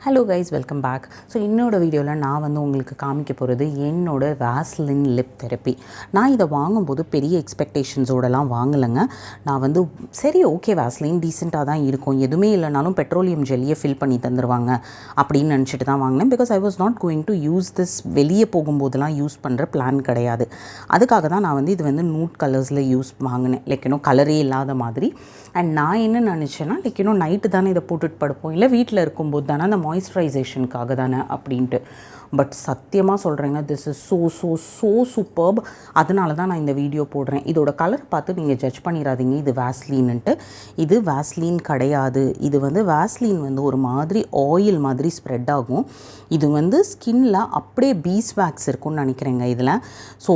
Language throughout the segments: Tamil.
Hello guys, welcome back. So என்னோடய வீடியோவில் நான் வந்து உங்களுக்கு காமிக்க போகிறது என்னோடய வேஸ்லின் லிப் தெரப்பி. நான் இதை வாங்கும்போது பெரிய எக்ஸ்பெக்டேஷன்ஸோடலாம் வாங்கலைங்க. நான் வந்து சரி ஓகே வேஸ்லின் டீசெண்டாக தான் இருக்கும், எதுவுமே இல்லைனாலும் பெட்ரோலியம் ஜெல்லியை ஃபில் பண்ணி தந்துடுவாங்க அப்படின்னு நினச்சிட்டு தான் வாங்கினேன். Because I was not going to use this வெளியே போகும்போதெல்லாம் யூஸ் பண்ணுற பிளான் கிடையாது. அதுக்காக தான் நான் வந்து இது வந்து நூட் கலர்ஸில் வாங்கினேன், லைக் இன்னும் கலரே இல்லாத மாதிரி. அண்ட் நான் என்ன நினச்சேன்னா, லைக் இன்னும் நைட்டு தானே இதை போட்டுட்டு படுப்போம், இல்லை வீட்டில் இருக்கும்போது தானே அந்த மாய்ஸ்சரைசேஷனுக்காக தானே அப்படின்ட்டு. பட் சத்தியமாக சொல்கிறேங்க, திஸ் இஸ் ஸோ சூப்பர்ப். அதனால தான் நான் இந்த வீடியோ போடுறேன். இதோட கலர் பார்த்து நீங்கள் ஜட்ஜ் பண்ணிடாதீங்க இது வேஸ்லீன்ட்டு. இது வேஸ்லீன் கிடையாது. இது வந்து வேஸ்லீன் வந்து ஒரு மாதிரி ஆயில் மாதிரி ஸ்ப்ரெட் ஆகும். இது வந்து ஸ்கின்னில் அப்படியே பீஸ் வேக்ஸ் இருக்குன்னு நினைக்கிறேங்க இதில். ஸோ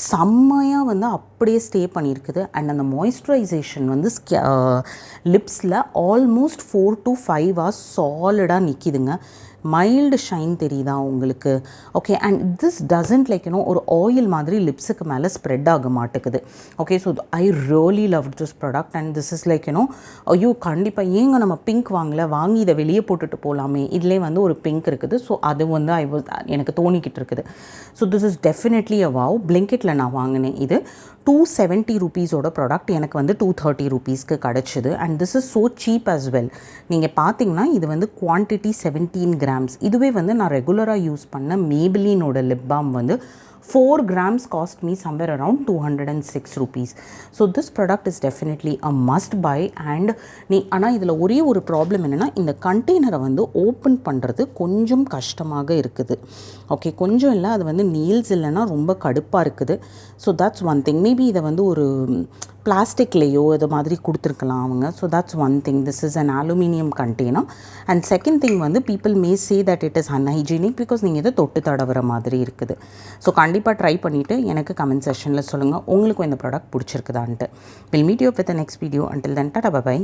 செம்மையாக வந்து அப்படியே ஸ்டே பண்ணியிருக்குது. அண்ட் அந்த மாய்ஸ்சரைசேஷன் வந்து லிப்ஸில் ஆல்மோஸ்ட் 4 to 5 hours சாலிடாக நிற்கிதுங்க. மைல்டு ஷைன் தெரியுதா உங்களுக்கு? Okay, and this doesn't like ஒரு ஆயில் மாதிரி லிப்ஸுக்கு மேலே ஸ்ப்ரெட் ஆக மாட்டேக்குது. Okay, so I really love this product. And this is like ஐயோ கண்டிப்பாக ஏங்க நம்ம பிங்க் வாங்கி இதை வெளியே போட்டுட்டு போகலாமே, இதிலே வந்து ஒரு பிங்க் இருக்குது. ஸோ அது வந்து எனக்கு தோணிக்கிட்டு இருக்குது. So this is definitely a wow. பிளிங்கெட்டில் நான் வாங்கினேன். இது 270 rupeesோட ப்ராடக்ட் எனக்கு வந்து 230 rupeesக்கு கிடச்சிது. And this is so cheap as well. நீங்கள் பார்த்தீங்கன்னா இது வந்து குவான்டிட்டி 17 grams. இதுவே வந்து நான் ரெகுலராக யூஸ் பண்ண மேபிலினோட லிப் பாம் வந்து 4 grams cost me somewhere around 206 rupees. So this product is definitely a must buy. And ஆனால் இதில் ஒரே ஒரு ப்ராப்ளம் என்னென்னா, இந்த கண்டெய்னரை வந்து ஓப்பன் பண்ணுறது கொஞ்சம் கஷ்டமாக இருக்குது. ஓகே, கொஞ்சம் இல்லை, அது வந்து நீல்ஸ் இல்லைன்னா ரொம்ப கடுப்பாக இருக்குது. So that's one thing. Maybe இதை வந்து ஒரு பிளாஸ்டிக்லேயோ இது மாதிரி கொடுத்துருக்கலாம் அவங்க. So that's one thing. This is an aluminium container. And second thing வந்து people may say that it is unhygienic because நீங்கள் இதை தொட்டு தடவுற மாதிரி இருக்குது. ஸோ கண்டிப்பாக ட்ரை பண்ணிவிட்டு எனக்கு கமெண்ட் செக்ஷனில் சொல்லுங்கள் உங்களுக்கும் இந்த ப்ராடக்ட் பிடிச்சிருக்குதான்ட்டு. Will meet you with the next video. Until then tata by.